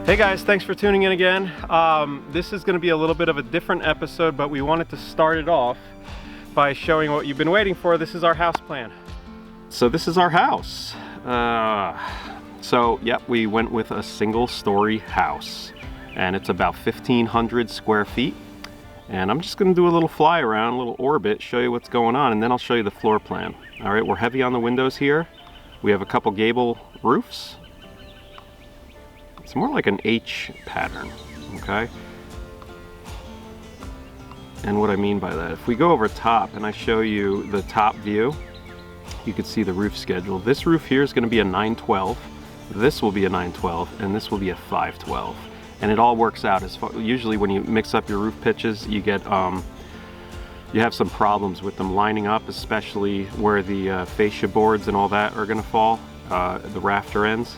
Hey guys, thanks for tuning in again. This is going to be a little bit of a different episode, but we wanted to start it off by showing what you've been waiting for. This is our house plan. So this is our house. Yep, we went with a single-story house, and it's about 1,500 square feet. And I'm just going to do a little fly around, a little orbit, show you what's going on, and then I'll show you the floor plan. All right, we're heavy on the windows here. We have a couple gable roofs. It's more like an H pattern, okay? And what I mean by that, if we go over top and I show you the top view, you can see the roof schedule. This roof here is going to be a 912, this will be a 912, and this will be a 512. And it all works out as far, usually when you mix up your roof pitches, you get you have some problems with them lining up, especially where the fascia boards and all that are going to fall, the rafter ends.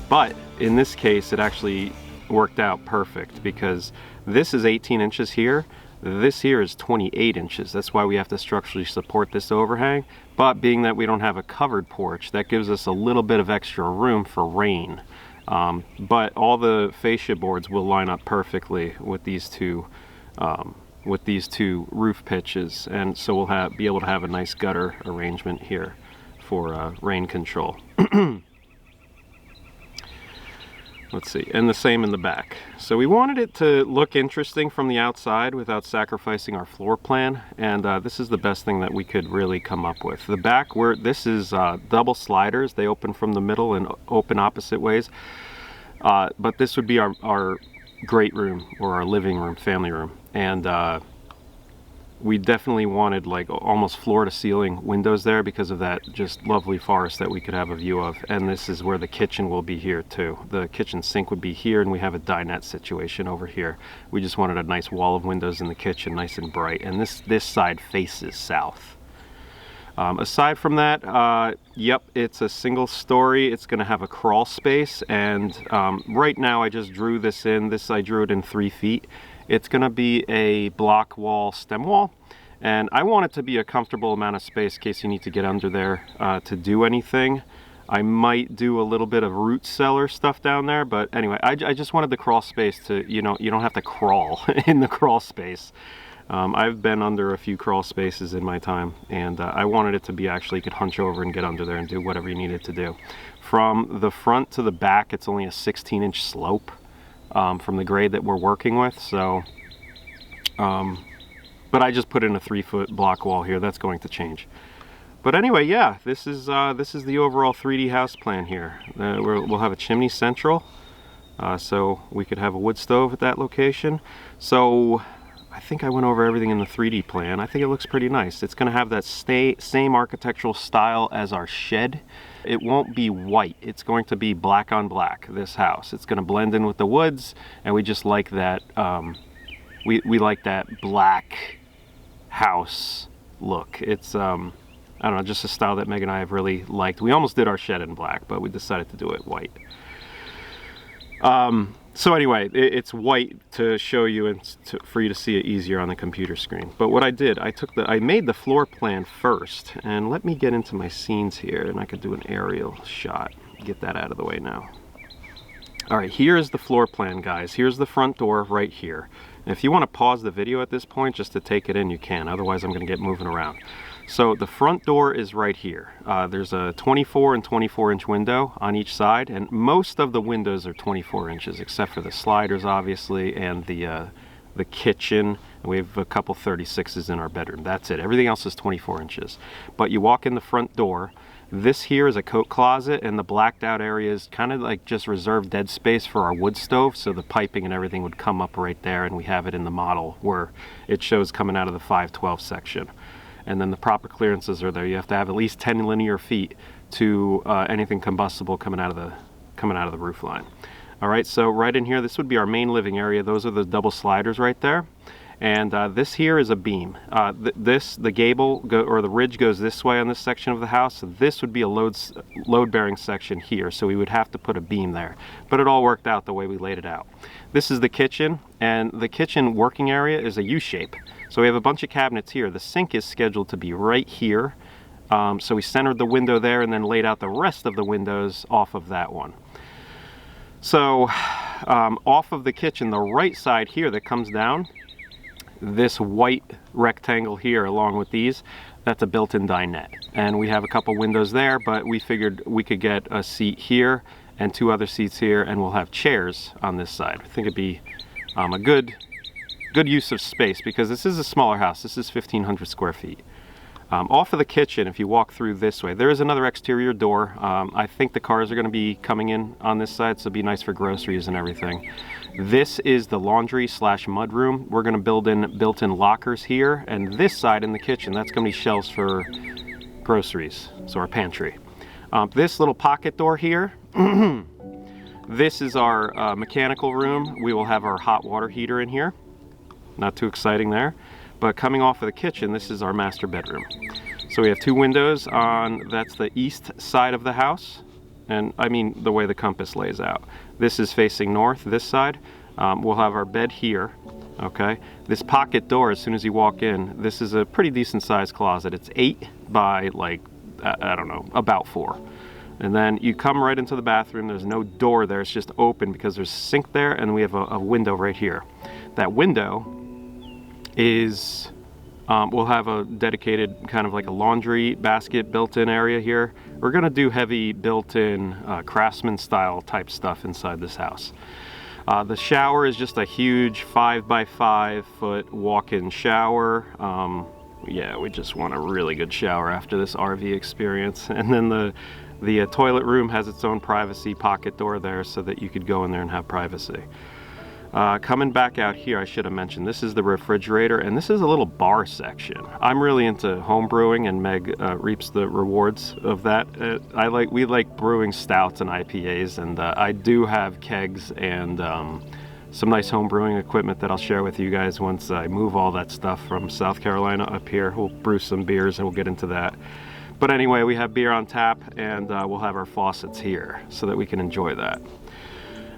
But in this case, it actually worked out perfect because this is 18 inches here. This here is 28 inches. That's why we have to structurally support this overhang. But being that we don't have a covered porch, that gives us a little bit of extra room for rain. But all the fascia boards will line up perfectly with these two roof pitches, and so we'll be able to have a nice gutter arrangement here for rain control. Let's see, and the same in the back. So we wanted it to look interesting from the outside without sacrificing our floor plan, and this is the best thing that we could really come up with. The back, this is double sliders. They open from the middle and open opposite ways. But this would be our great room, or our living room, family room. And we definitely wanted like almost floor to ceiling windows there because of that just lovely forest that we could have a view of. And this is where the kitchen will be here too. The kitchen sink would be here, and we have a dinette situation over here. We just wanted a nice wall of windows in the kitchen, nice and bright. And this side faces south. Aside from that, yep, it's a single story. It's going to have a crawl space, and right now I just drew this in. I drew it in 3 feet. It's going to be a block wall stem wall, and I want it to be a comfortable amount of space in case you need to get under there to do anything. I might do a little bit of root cellar stuff down there, but anyway, I just wanted the crawl space to, you don't have to crawl in the crawl space. I've been under a few crawl spaces in my time, and I wanted it to be actually you could hunch over and get under there and do whatever you needed to do. From the front to the back, it's only a 16-inch slope from the grade that we're working with. So, but I just put in a 3-foot block wall here. That's going to change. But anyway, yeah, this is the overall 3D house plan here. We'll have a chimney central, so we could have a wood stove at that location. So I think I went over everything in the 3D plan. I think it looks pretty nice. It's going to have that same architectural style as our shed. It won't be white. It's going to be black on black, this house. It's going to blend in with the woods, and we just like that, we like that black house look. It's, I don't know, just a style that Meg and I have really liked. We almost did our shed in black, but we decided to do it white. So anyway, it's white to show you and for you to see it easier on the computer screen. But what I did, I made the floor plan first, and let me get into my scenes here, and I could do an aerial shot. Get that out of the way now. All right, here's the floor plan, guys. Here's the front door right here. And if you want to pause the video at this point just to take it in, you can. Otherwise, I'm going to get moving around. So the front door is right here. There's a 24 and 24-inch window on each side, and most of the windows are 24 inches, except for the sliders, obviously, and the kitchen. And we have a couple 36s in our bedroom. That's it. Everything else is 24 inches. But you walk in the front door. This here is a coat closet, and the blacked out area is kind of like just reserved dead space for our wood stove, so the piping and everything would come up right there, and we have it in the model where it shows coming out of the 512 section. And then the proper clearances are there. You have to have at least 10 linear feet to anything combustible coming out of the roof line. All right, so right in here, this would be our main living area. Those are the double sliders right there. And this here is a beam. The gable or the ridge goes this way on this section of the house. So this would be a load-bearing section here. So we would have to put a beam there. But it all worked out the way we laid it out. This is the kitchen, and the kitchen working area is a U-shape. So we have a bunch of cabinets here. The sink is scheduled to be right here. So we centered the window there and then laid out the rest of the windows off of that one. So off of the kitchen, the right side here that comes down, this white rectangle here along with these, that's a built-in dinette. And we have a couple windows there, but we figured we could get a seat here and 2 other seats here, and we'll have chairs on this side. I think it'd be a good use of space, because this is a smaller house. This is 1,500 square feet. Off of the kitchen, if you walk through this way, there is another exterior door. I think the cars are going to be coming in on this side, so it'll be nice for groceries and everything. This is the laundry slash mud room. We're going to build in built-in lockers here, and this side in the kitchen, that's going to be shelves for groceries, so our pantry. This little pocket door here, this is our mechanical room. We will have our hot water heater in here. Not too exciting there. But coming off of the kitchen, this is our master bedroom. So we have 2 windows on, that's the east side of the house. And I mean the way the compass lays out. This is facing north, this side. We'll have our bed here, okay? This pocket door, as soon as you walk in, this is a pretty decent sized closet. It's 8 by like, I don't know, about 4. And then you come right into the bathroom. There's no door there, it's just open because there's a sink there, and we have a window right here. That window is, we'll have a dedicated kind of like a laundry basket built-in area here. We're gonna do heavy built-in craftsman style type stuff inside this house. The shower is just a huge 5 by 5 foot walk-in shower. Yeah, we just want a really good shower after this RV experience. And then the toilet room has its own privacy pocket door there, so that you could go in there and have privacy. Coming back out here, I should have mentioned, this is the refrigerator, and this is a little bar section. I'm really into home brewing, and Meg reaps the rewards of that. We like brewing stouts and IPAs, and I do have kegs and some nice home brewing equipment that I'll share with you guys once I move all that stuff from South Carolina up here. We'll brew some beers and we'll get into that. But anyway, we have beer on tap, and we'll have our faucets here so that we can enjoy that.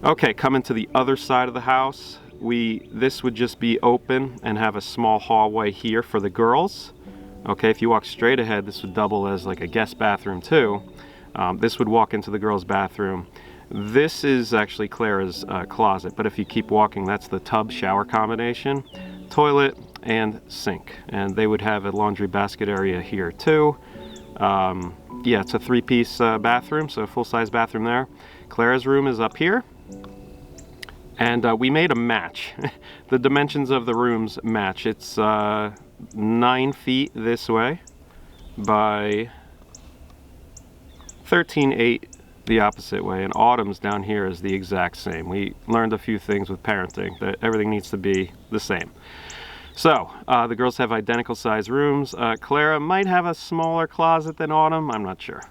Okay, coming to the other side of the house, this would just be open and have a small hallway here for the girls. Okay, if you walk straight ahead, this would double as like a guest bathroom too. This would walk into the girls' bathroom. This is actually Clara's closet, but if you keep walking, that's the tub shower combination, toilet and sink. And they would have a laundry basket area here too. Yeah, it's a 3-piece bathroom, so a full-size bathroom there. Clara's room is up here. And we made a match. The dimensions of the rooms match. It's 9 feet this way by 13.8 the opposite way. And Autumn's down here is the exact same. We learned a few things with parenting, that everything needs to be the same. So, the girls have identical size rooms. Clara might have a smaller closet than Autumn, I'm not sure.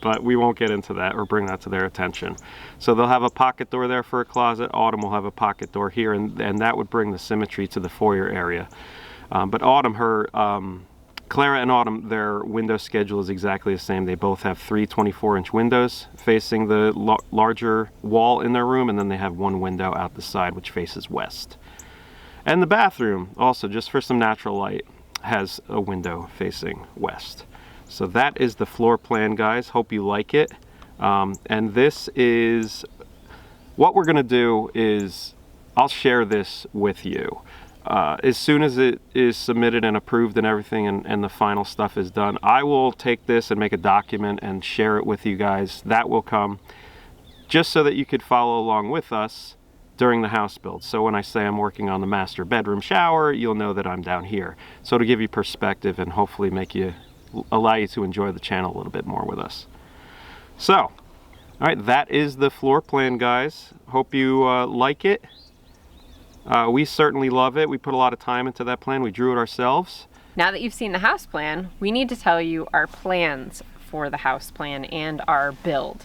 But we won't get into that or bring that to their attention. So they'll have a pocket door there for a closet. Autumn will have a pocket door here, and that would bring the symmetry to the foyer area. But Autumn, Clara and Autumn, their window schedule is exactly the same. They both have 3 24-inch windows facing the larger wall in their room, and then they have 1 window out the side which faces west. And the bathroom, also, just for some natural light, has a window facing west. So that is the floor plan, guys. Hope you like it. And this is, what we're gonna do is, I'll share this with you. As soon as it is submitted and approved and everything, and the final stuff is done, I will take this and make a document and share it with you guys. That will come, just so that you could follow along with us during the house build. So when I say I'm working on the master bedroom shower, you'll know that I'm down here. So to give you perspective and hopefully allow you to enjoy the channel a little bit more with us. So, all right, that is the floor plan, guys. Hope you like it. We certainly love it. We put a lot of time into that plan. We drew it ourselves. Now that you've seen the house plan, we need to tell you our plans for the house plan and our build.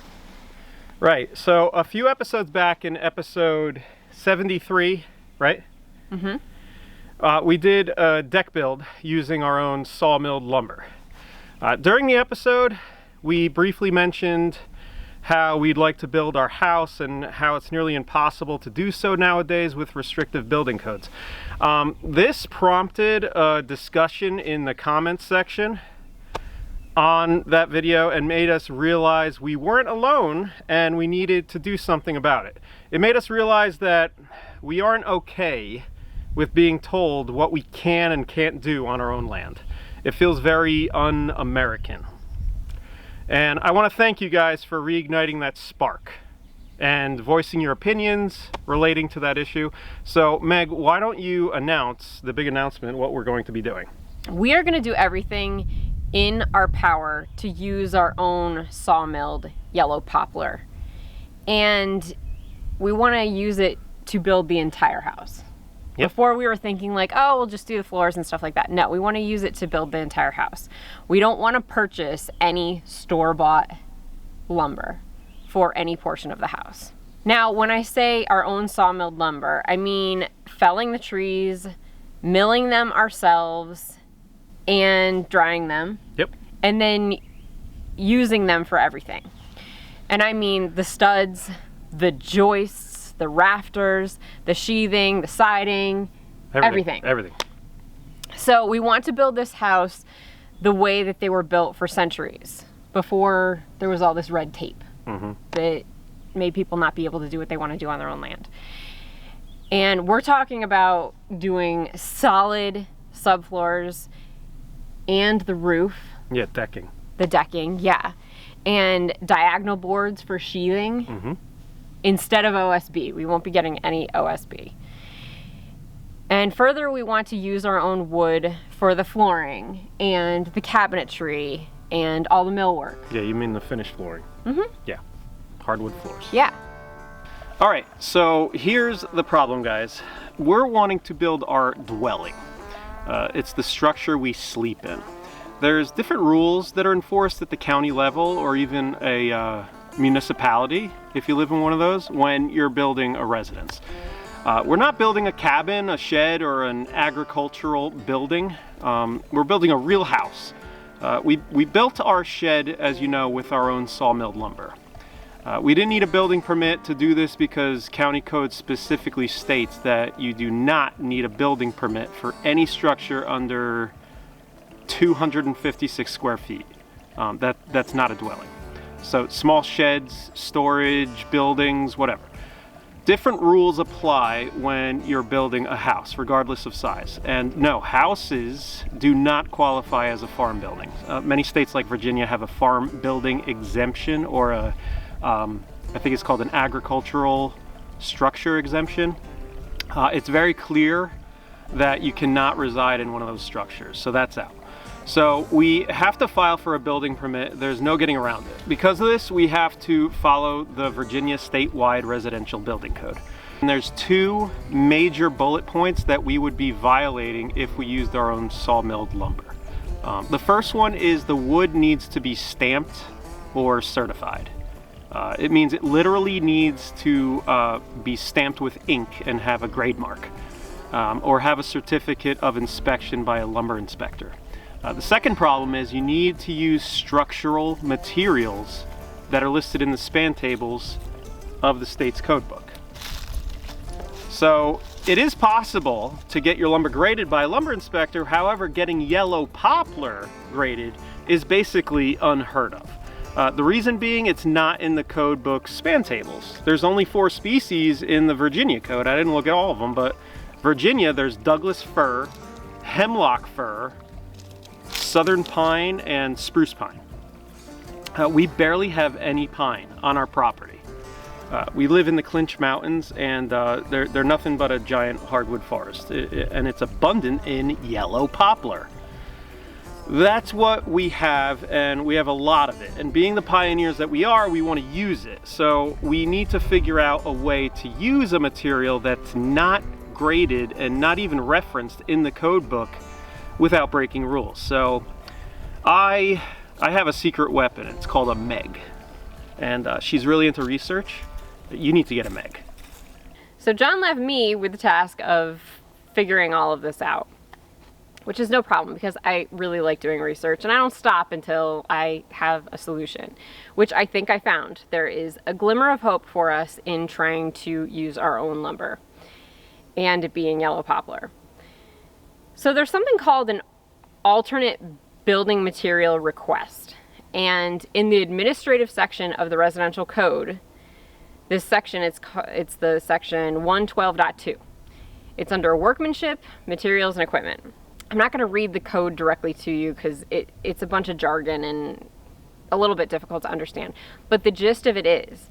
Right, so a few episodes back, in episode 73, right? Mm-hmm. We did a deck build using our own sawmilled lumber. During the episode, we briefly mentioned how we'd like to build our house and how it's nearly impossible to do so nowadays with restrictive building codes. This prompted a discussion in the comments section. on that video and made us realize we weren't alone and we needed to do something about it. It made us realize that we aren't okay with being told what we can and can't do on our own land. It feels very un-American. And I want to thank you guys for reigniting that spark and voicing your opinions relating to that issue. So Meg, why don't you announce the big announcement, what we're going to be doing? We are going to do everything in our power to use our own sawmilled yellow poplar. And we want to use it to build the entire house. Yep. Before we were thinking like, oh, we'll just do the floors and stuff like that. No, we want to use it to build the entire house. We don't want to purchase any store-bought lumber for any portion of the house. Now, when I say our own sawmilled lumber, I mean felling the trees, milling them ourselves, and drying them. Yep. And then using them for everything. And I mean the studs, the joists, the rafters, the sheathing, the siding, everything. Everything. So we want to build this house the way that they were built for centuries, before there was all this red tape that made people not be able to do what they want to do on their own land. And we're talking about doing solid subfloors and the roof. Yeah, decking. The decking, yeah. And diagonal boards for sheathing. Instead of OSB. We won't be getting any OSB. And further, we want to use our own wood for the flooring and the cabinetry and all the millwork. Yeah, you mean the finished flooring. Yeah, hardwood floors. Yeah. All right, so here's the problem, guys. We're wanting to build our dwelling. It's the structure we sleep in. There's different rules that are enforced at the county level or even a municipality, if you live in one of those, when you're building a residence. We're not building a cabin, a shed, or an agricultural building. We're building a real house. We built our shed, as you know, with our own sawmilled lumber. We didn't need a building permit to do this because county code specifically states that you do not need a building permit for any structure under 256 square feet. That's not a dwelling. So small sheds, storage, buildings, whatever. Different rules apply when you're building a house, regardless of size. And no, houses do not qualify as a farm building. Many states like Virginia have a farm building exemption, or I think it's called an agricultural structure exemption. It's very clear that you cannot reside in one of those structures, so that's out. So we have to file for a building permit. There's no getting around it. Because of this, we have to follow the Virginia statewide residential building code. And there's two major bullet points that we would be violating if we used our own sawmilled lumber. The first one is the wood needs to be stamped or certified. It means it literally needs to be stamped with ink and have a grade mark, or have a certificate of inspection by a lumber inspector. The second problem is you need to use structural materials that are listed in the span tables of the state's code book. So it is possible to get your lumber graded by a lumber inspector. However, getting yellow poplar graded is basically unheard of. The reason being, it's not in the code book span tables. There's only 4 species in the Virginia code. I didn't look at all of them, but Virginia, there's Douglas fir, hemlock fir, southern pine, and spruce pine. We barely have any pine on our property. We live in the Clinch Mountains, and they're nothing but a giant hardwood forest, and it's abundant in yellow poplar. That's what we have, and we have a lot of it. And being the pioneers that we are, we want to use it. So we need to figure out a way to use a material that's not graded and not even referenced in the code book without breaking rules. So I have a secret weapon. It's called a Meg, and she's really into research. You need to get a Meg. So John left me with the task of figuring all of this out, which is no problem because I really like doing research and I don't stop until I have a solution, which I think I found. There is a glimmer of hope for us in trying to use our own lumber and it being yellow poplar. So there's something called an alternate building material request. And in the administrative section of the residential code, this section, it's the section 112.2. It's under workmanship, materials, and equipment. I'm not going to read the code directly to you because it's a bunch of jargon and a little bit difficult to understand. But the gist of it is,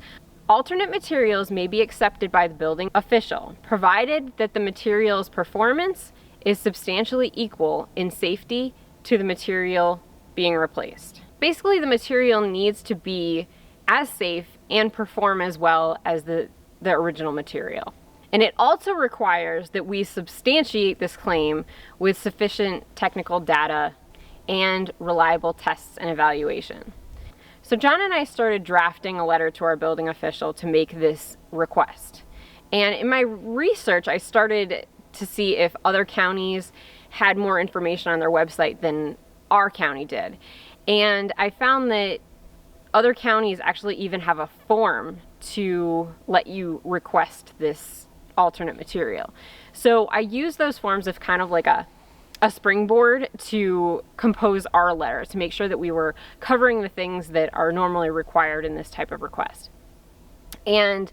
alternate materials may be accepted by the building official, provided that the material's performance is substantially equal in safety to the material being replaced. Basically, the material needs to be as safe and perform as well as the original material. And it also requires that we substantiate this claim with sufficient technical data and reliable tests and evaluation. So John and I started drafting a letter to our building official to make this request. And in my research, I started to see if other counties had more information on their website than our county did. And I found that other counties actually even have a form to let you request this alternate material. So I use those forms as kind of like a springboard to compose our letter to make sure that we were covering the things that are normally required in this type of request. And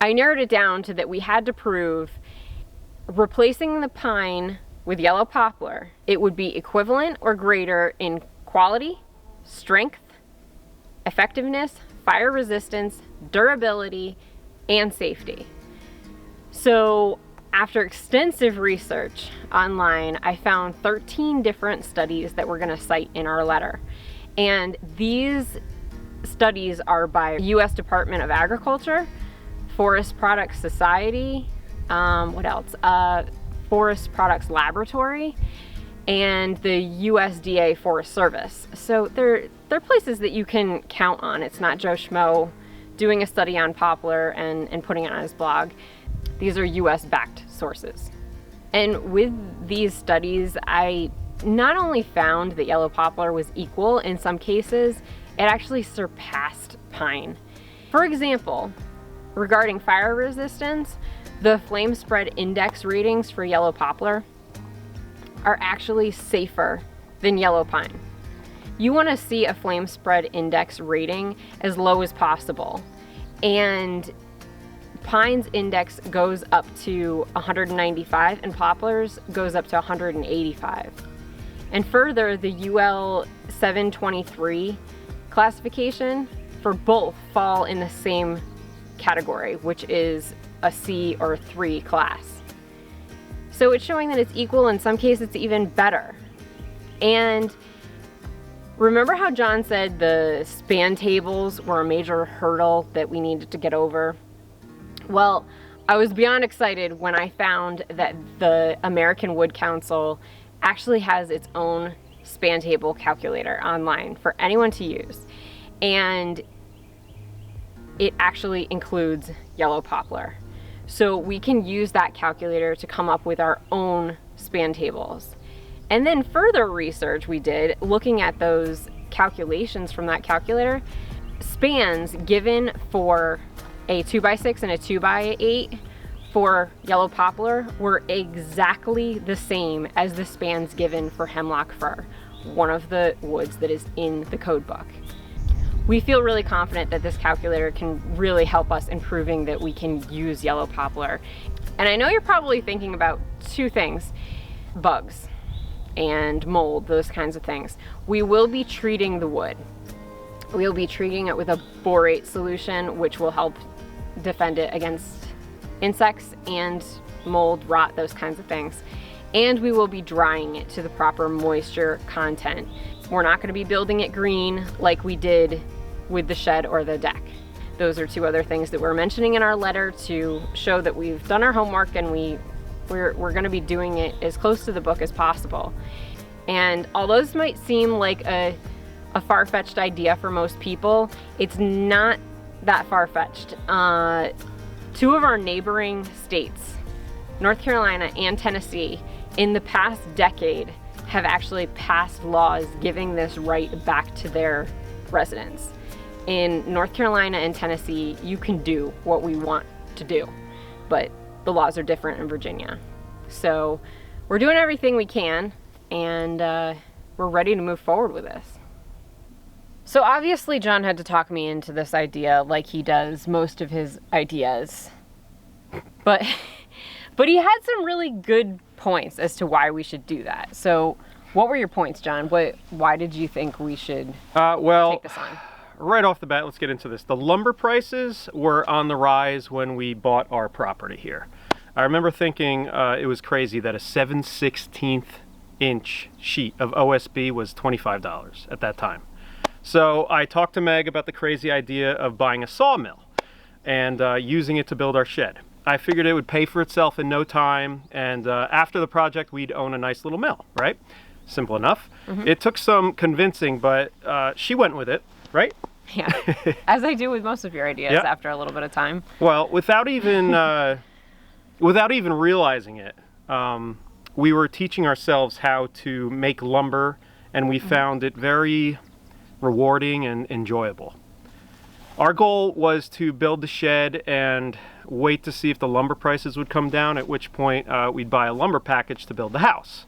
I narrowed it down to that we had to prove replacing the pine with yellow poplar, it would be equivalent or greater in quality, strength, effectiveness, fire resistance, durability, and safety. So after extensive research online, I found 13 different studies that we're going to cite in our letter. And these studies are by U.S. Department of Agriculture, Forest Products Society, Forest Products Laboratory, and the USDA Forest Service. So they're places that you can count on. It's not Joe Schmo doing a study on poplar and putting it on his blog. These are US-backed sources. And with these studies, I not only found that yellow poplar was equal in some cases, it actually surpassed pine. For example, regarding fire resistance, the flame spread index ratings for yellow poplar are actually safer than yellow pine. You want to see a flame spread index rating as low as possible. And pine's index goes up to 195 and poplar's goes up to 185. And further, the UL 723 classification for both fall in the same category, which is a C or 3 class. So it's showing that it's equal, in some cases it's even better. And remember how John said the span tables were a major hurdle that we needed to get over? Well, I was beyond excited when I found that the American Wood Council actually has its own span table calculator online for anyone to use. And it actually includes yellow poplar. So we can use that calculator to come up with our own span tables. And then further research we did, looking at those calculations from that calculator, spans given for a 2x6 and a 2x8 for yellow poplar were exactly the same as the spans given for hemlock fir, one of the woods that is in the code book. We feel really confident that this calculator can really help us in proving that we can use yellow poplar. And I know you're probably thinking about two things: bugs and mold, those kinds of things. We will be treating the wood. We'll be treating it with a borate solution, which will help defend it against insects and mold, rot, those kinds of things. And we will be drying it to the proper moisture content. We're not going to be building it green like we did with the shed or the deck. Those are two other things that we're mentioning in our letter to show that we've done our homework and we're going to be doing it as close to the book as possible. And although this might seem like a far-fetched idea for most people, it's not that far-fetched. Two of our neighboring states, North Carolina and Tennessee, in the past decade have actually passed laws giving this right back to their residents. In North Carolina and Tennessee, you can do what we want to do, but the laws are different in Virginia. So we're doing everything we can, and we're ready to move forward with this. So obviously John had to talk me into this idea like he does most of his ideas. But he had some really good points as to why we should do that. So what were your points, John? Why did you think we should take this on? Right off the bat, let's get into this. The lumber prices were on the rise when we bought our property here. I remember thinking it was crazy that a 7/16 inch sheet of OSB was $25 at that time. So I talked to Meg about the crazy idea of buying a sawmill and using it to build our shed. I figured it would pay for itself in no time, and after the project we'd own a nice little mill, right? Simple enough. Mm-hmm. It took some convincing, but she went with it, right? Yeah, as I do with most of your ideas after a little bit of time. Well, without even realizing it, we were teaching ourselves how to make lumber, and we found it very rewarding and enjoyable. Our goal was to build the shed and wait to see if the lumber prices would come down, at which point we'd buy a lumber package to build the house.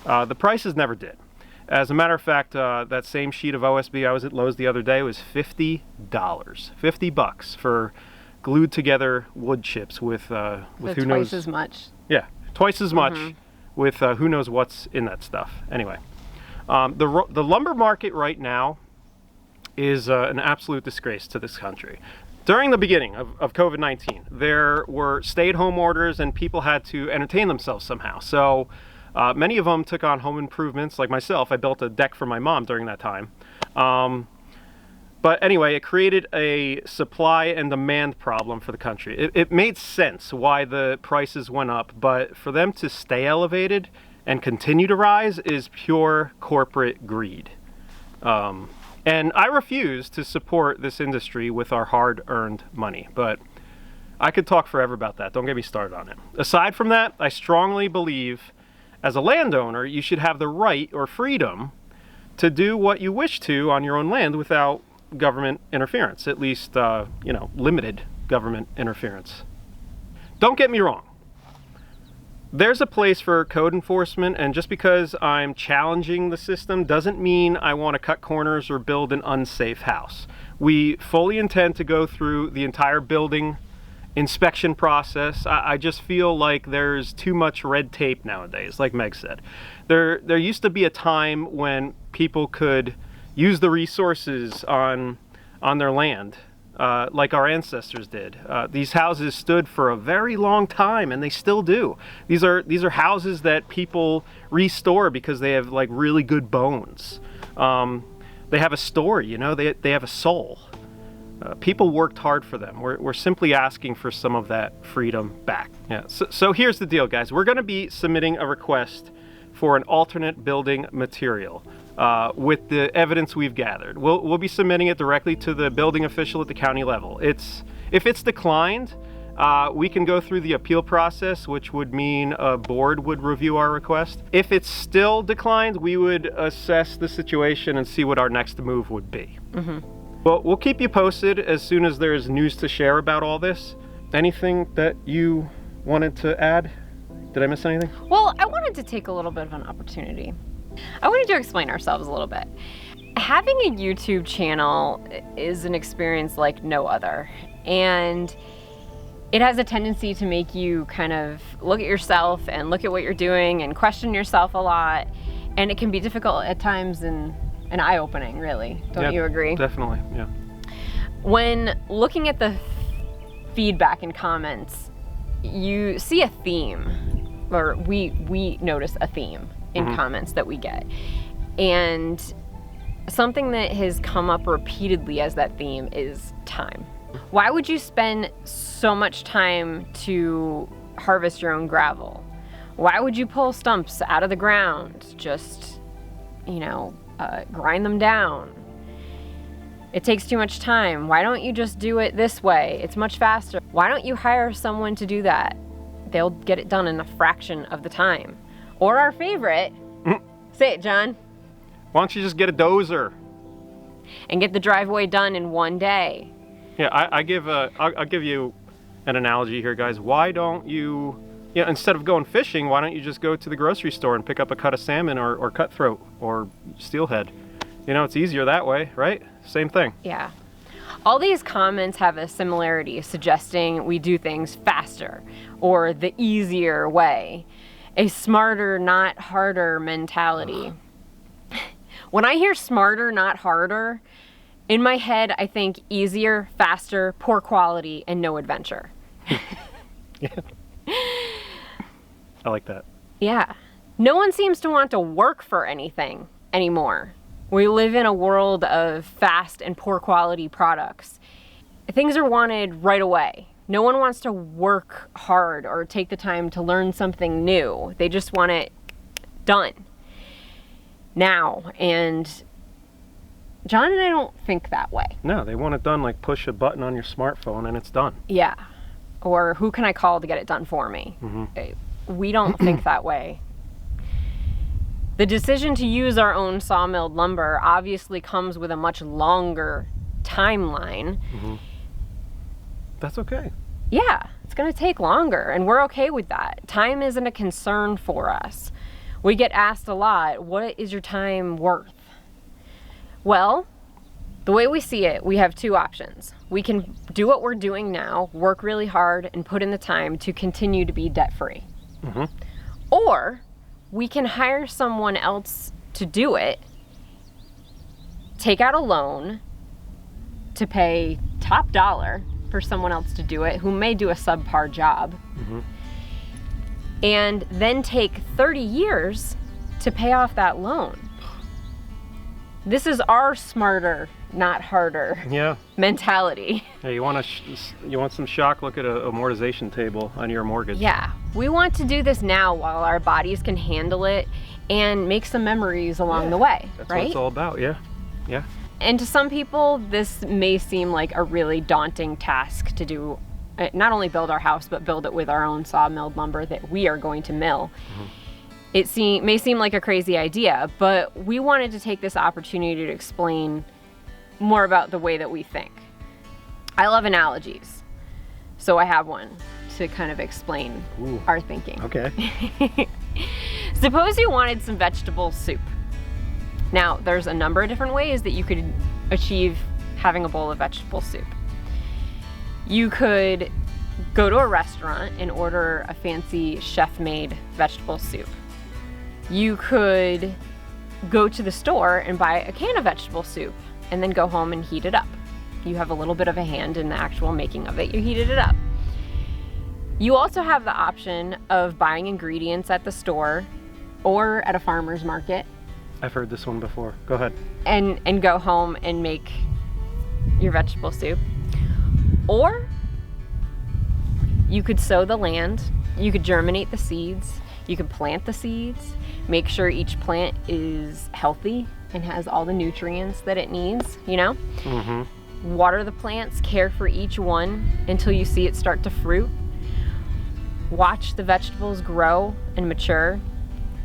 The prices never did. As a matter of fact, that same sheet of OSB, I was at Lowe's the other day, was $50. $50 for glued together wood chips with who knows... Twice as much. Yeah, twice as much with who knows what's in that stuff. Anyway, the lumber market right now is an absolute disgrace to this country. During the beginning of COVID-19, there were stay-at-home orders and people had to entertain themselves somehow. So many of them took on home improvements, like myself. I built a deck for my mom during that time. But anyway, it created a supply and demand problem for the country. It made sense why the prices went up, but for them to stay elevated and continue to rise is pure corporate greed. And I refuse to support this industry with our hard-earned money, but I could talk forever about that. Don't get me started on it. Aside from that, I strongly believe as a landowner, you should have the right or freedom to do what you wish to on your own land without government interference, at least, limited government interference. Don't get me wrong. There's a place for code enforcement, and just because I'm challenging the system doesn't mean I want to cut corners or build an unsafe house. We fully intend to go through the entire building inspection process. I just feel like there's too much red tape nowadays, like Meg said. There used to be a time when people could use the resources on their land, like our ancestors did. These houses stood for a very long time, and they still do. These are houses that people restore because they have like really good bones. They have a story, they have a soul. People worked hard for them. We're simply asking for some of that freedom back. Yeah. So here's the deal, guys. We're going to be submitting a request for an alternate building material with the evidence we've gathered. We'll be submitting it directly to the building official at the county level. If it's declined, we can go through the appeal process, which would mean a board would review our request. If it's still declined, we would assess the situation and see what our next move would be. Mm-hmm. Well, we'll keep you posted as soon as there's news to share about all this. Anything that you wanted to add? Did I miss anything? Well, I wanted to take a little bit of an opportunity. I wanted to explain ourselves a little bit. Having a YouTube channel is an experience like no other. And it has a tendency to make you kind of look at yourself and look at what you're doing and question yourself a lot. And it can be difficult at times and eye-opening, really. Don't you agree? Definitely, yeah. When looking at the feedback and comments, you see a theme, or we notice a theme in comments that we get. And something that has come up repeatedly as that theme is time. Why would you spend so much time to harvest your own gravel? Why would you pull stumps out of the ground? Just, grind them down. It takes too much time. Why don't you just do it this way? It's much faster. Why don't you hire someone to do that? They'll get it done in a fraction of the time. Or our favorite, say it, John. Why don't you just get a dozer? And get the driveway done in one day. Yeah, I'll give you an analogy here, guys. Why don't you, instead of going fishing, why don't you just go to the grocery store and pick up a cut of salmon or cutthroat or steelhead? It's easier that way, right? same thing. Yeah. All these comments have a similarity, suggesting we do things faster or the easier way. A smarter, not harder mentality. When I hear smarter, not harder, in my head I think easier, faster, poor quality, and no adventure. Yeah. I like that. Yeah. No one seems to want to work for anything anymore. We live in a world of fast and poor quality products. Things are wanted right away. No one wants to work hard or take the time to learn something new. They just want it done now. And John and I don't think that way. No, they want it done like push a button on your smartphone and it's done. Yeah. Or who can I call to get it done for me? We don't think that way. The decision to use our own sawmilled lumber obviously comes with a much longer timeline. That's okay. Yeah, it's going to take longer, and we're okay with that. Time isn't a concern for us. We get asked a lot, what is your time worth? Well, the way we see it, we have two options. We can do what we're doing now, work really hard, and put in the time to continue to be debt-free. Or we can hire someone else to do it, take out a loan to pay top dollar for someone else to do it who may do a subpar job, and then take 30 years to pay off that loan. This is our smarter, not harder mentality. Yeah, you want some shock? Look at a amortization table on your mortgage. Yeah, we want to do this now while our bodies can handle it and make some memories along the way, That's right? what it's all about, yeah. And to some people, this may seem like a really daunting task to do, not only build our house, but build it with our own sawmilled lumber that we are going to mill. It may seem like a crazy idea, but we wanted to take this opportunity to explain more about the way that we think. I love analogies, so I have one to kind of explain our thinking. Okay. Suppose you wanted some vegetable soup. Now, there's a number of different ways that you could achieve having a bowl of vegetable soup. You could go to a restaurant and order a fancy chef-made vegetable soup. You could go to the store and buy a can of vegetable soup and then go home and heat it up. You have a little bit of a hand in the actual making of it. You heated it up. You also have the option of buying ingredients at the store or at a farmer's market. I've heard this one before. Go ahead. And go home and make your vegetable soup. Or you could sow the land, you could germinate the seeds, you could plant the seeds, make sure each plant is healthy and has all the nutrients that it needs, you know? Water the plants, care for each one until you see it start to fruit. Watch the vegetables grow and mature,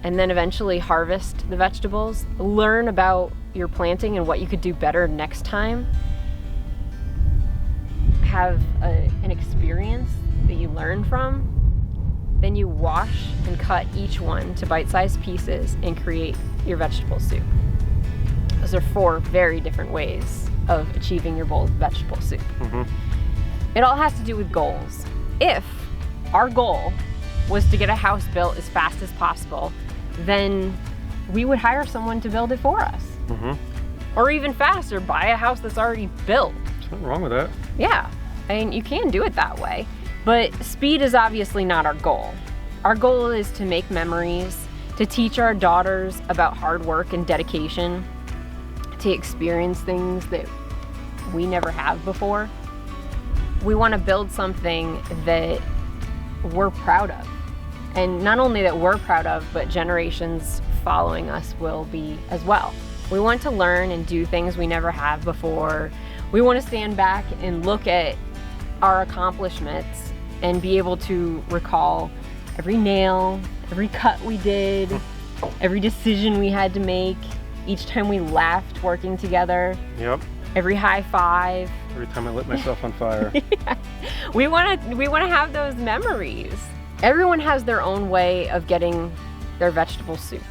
and then eventually harvest the vegetables. Learn about your planting and what you could do better next time. Have an experience that you learn from. Then you wash and cut each one to bite-sized pieces and create your vegetable soup. Those are 4 very different ways of achieving your bowl of vegetable soup. It all has to do with goals. If our goal was to get a house built as fast as possible, then we would hire someone to build it for us. Or even faster, buy a house that's already built. There's nothing wrong with that. Yeah, I mean, you can do it that way. But speed is obviously not our goal. Our goal is to make memories, to teach our daughters about hard work and dedication, to experience things that we never have before. We want to build something that we're proud of. And not only that we're proud of, but generations following us will be as well. We want to learn and do things we never have before. We want to stand back and look at our accomplishments and be able to recall every nail, every cut we did, every decision we had to make, each time we laughed working together. Yep. Every high five. Every time I lit myself on fire. Yeah. We want to have those memories. Everyone has their own way of getting their vegetable soup.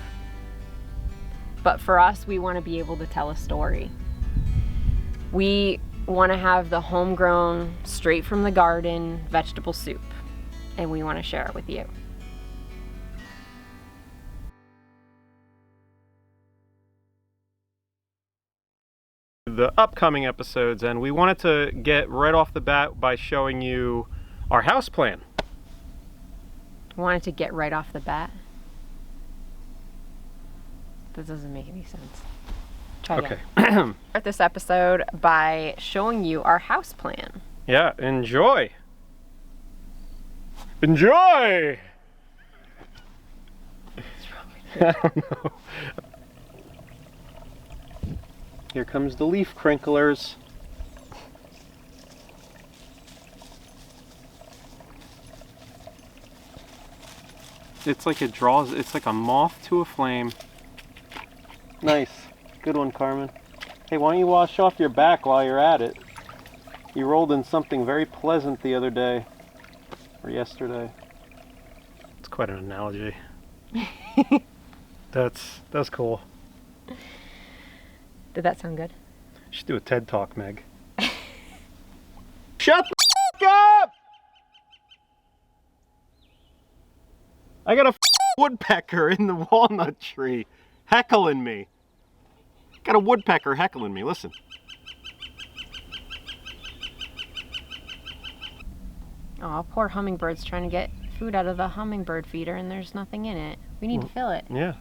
But for us, we want to be able to tell a story. We want to have the homegrown, straight from the garden vegetable soup, and we want to share it with you. The upcoming episodes, and we wanted to get right off the bat by showing you our house plan. Wanted to get right off the bat? That doesn't make any sense. Try again. Okay. Start this episode by showing you our house plan. Yeah, enjoy. Enjoy! I don't know. Here comes the leaf crinklers. It's like it's like a moth to a flame. Nice. Good one, Carmen. Hey, why don't you wash off your back while you're at it? You rolled in something very pleasant the other day. Or yesterday. It's quite an analogy. That's cool. Did that sound good? You should do a TED Talk, Meg. Shut the up! I got a woodpecker in the walnut tree heckling me. Got a woodpecker heckling me, listen. Oh, poor hummingbird's trying to get food out of the hummingbird feeder and there's nothing in it. We need to fill it. Yeah.